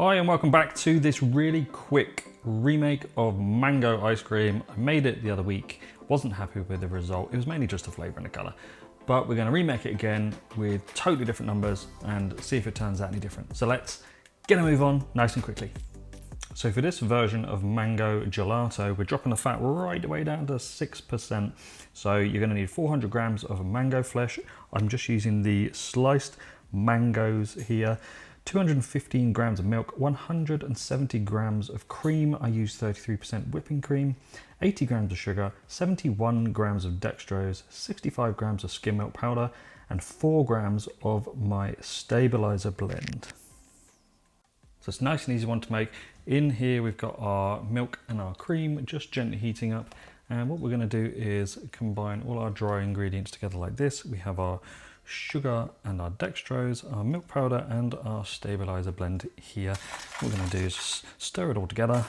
Hi and welcome back to this really quick remake of mango ice cream. I made it the other week, wasn't happy with the result. It was mainly just the flavour and the colour. But we're going to remake it again with totally different numbers and see if it turns out any different. So let's get a move on nice and quickly. So for this version of mango gelato, we're dropping the fat right away down to 6%. So you're going to need 400 grams of mango flesh. I'm just using the sliced mangoes here. 215 grams of milk, 170 grams of cream. I use 33% whipping cream, 80 grams of sugar, 71 grams of dextrose, 65 grams of skim milk powder, and 4 grams of my stabilizer blend. So it's a nice and easy one to make. In here we've got our milk and our cream just gently heating up. And what we're going to do is combine all our dry ingredients together like this. We have our sugar and our dextrose, our milk powder and our stabilizer blend here. What we're going to do is just stir it all together.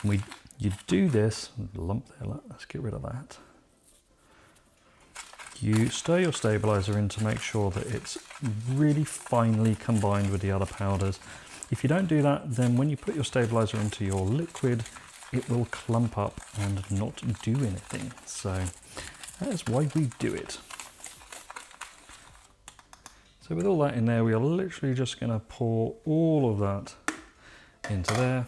You do this, lump there, let's get rid of that. You stir your stabilizer in to make sure that it's really finely combined with the other powders. If you don't do that, then when you put your stabilizer into your liquid, it will clump up and not do anything. So that is why we do it. So with all that in there, we are literally just going to pour all of that into there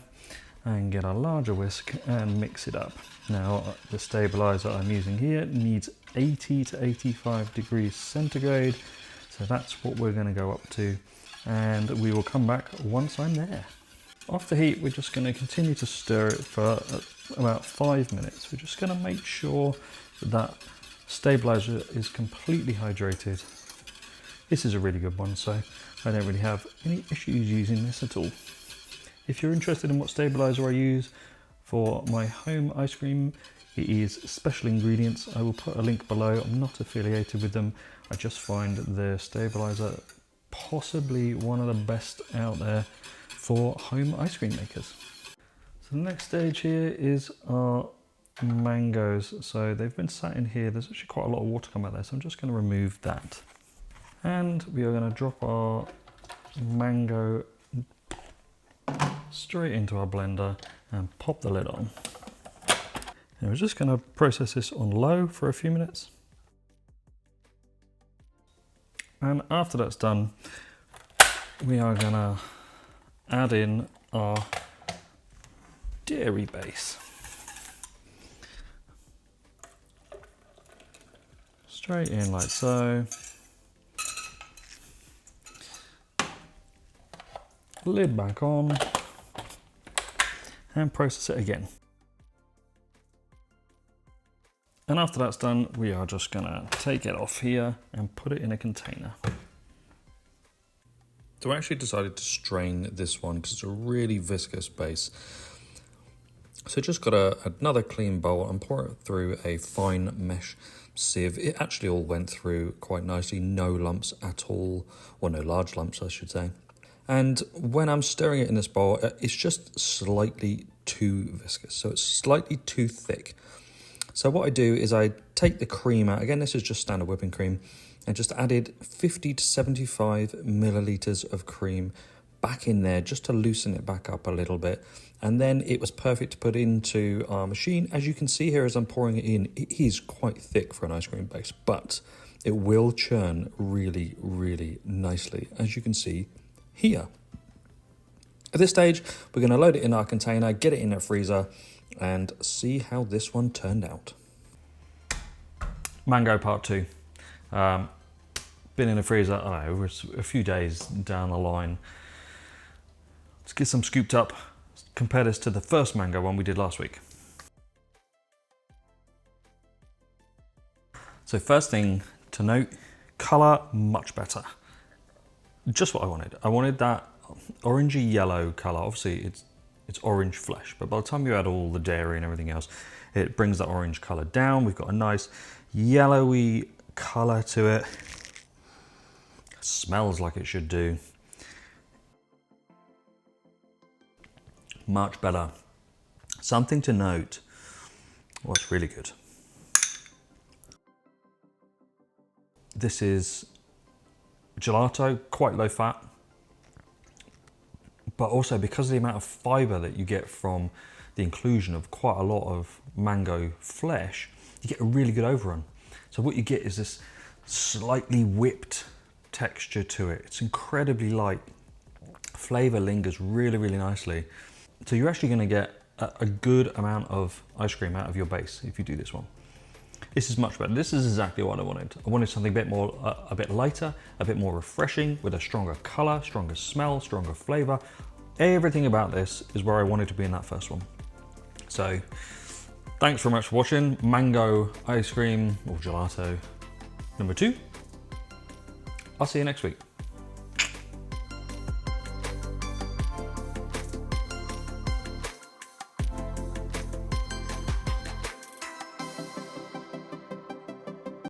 and get a larger whisk and mix it up. Now the stabilizer I'm using here needs 80 to 85 degrees centigrade. So that's what we're going to go up to, and we will come back once I'm there. Off the heat, we're just going to continue to stir it for about 5 minutes. We're just going to make sure that stabilizer is completely hydrated. This is a really good one, so I don't really have any issues using this at all. If you're interested in what stabilizer I use for my home ice cream, it is Special Ingredients. I will put a link below. I'm not affiliated with them. I just find their stabilizer possibly one of the best out there for home ice cream makers. So the next stage here is our mangoes. So they've been sat in here. There's actually quite a lot of water coming out there, so I'm just going to remove that. And we are going to drop our mango straight into our blender and pop the lid on. And we're just going to process this on low for a few minutes. And after that's done, we are going to add in our dairy base. Straight in like so. Lid back on and process it again. And after that's done, we are just gonna take it off here and put it in a container. So I actually decided to strain this one because it's a really viscous base. So just got another clean bowl and pour it through a fine mesh sieve. It actually all went through quite nicely, no lumps at all, or no large lumps I should say. And when I'm stirring it in this bowl, it's just slightly too viscous, so it's slightly too thick. So what I do is I take the cream out, again this is just standard whipping cream, and just added 50 to 75 milliliters of cream back in there just to loosen it back up a little bit. And then it was perfect to put into our machine. As you can see here as I'm pouring it in, it is quite thick for an ice cream base, but it will churn really, really nicely, as you can see here. At this stage, we're going to load it in our container, get it in a freezer, and see how this one turned out. Mango part 2. Been in the freezer, I don't know, a few days down the line. Let's get some scooped up, compare this to the first mango one we did last week. So first thing to note, colour much better. Just what I wanted. I wanted that orangey yellow colour. Obviously it's orange flesh, but by the time you add all the dairy and everything else, it brings that orange colour down. We've got a nice yellowy colour to it. Smells like it should do. Much better. Something to note, what's really good. This is gelato, quite low fat, but also because of the amount of fiber that you get from the inclusion of quite a lot of mango flesh, you get a really good overrun. So what you get is this slightly whipped texture to it. It's incredibly light. Flavor lingers really, really nicely. So you're actually going to get a good amount of ice cream out of your base if you do this one. This is much better. This is exactly what I wanted. I wanted something a bit more, a bit lighter, a bit more refreshing, with a stronger color, stronger smell, stronger flavor. Everything about this is where I wanted to be in that first one. So thanks very much for watching. Mango ice cream or gelato number 2. I'll see you next week.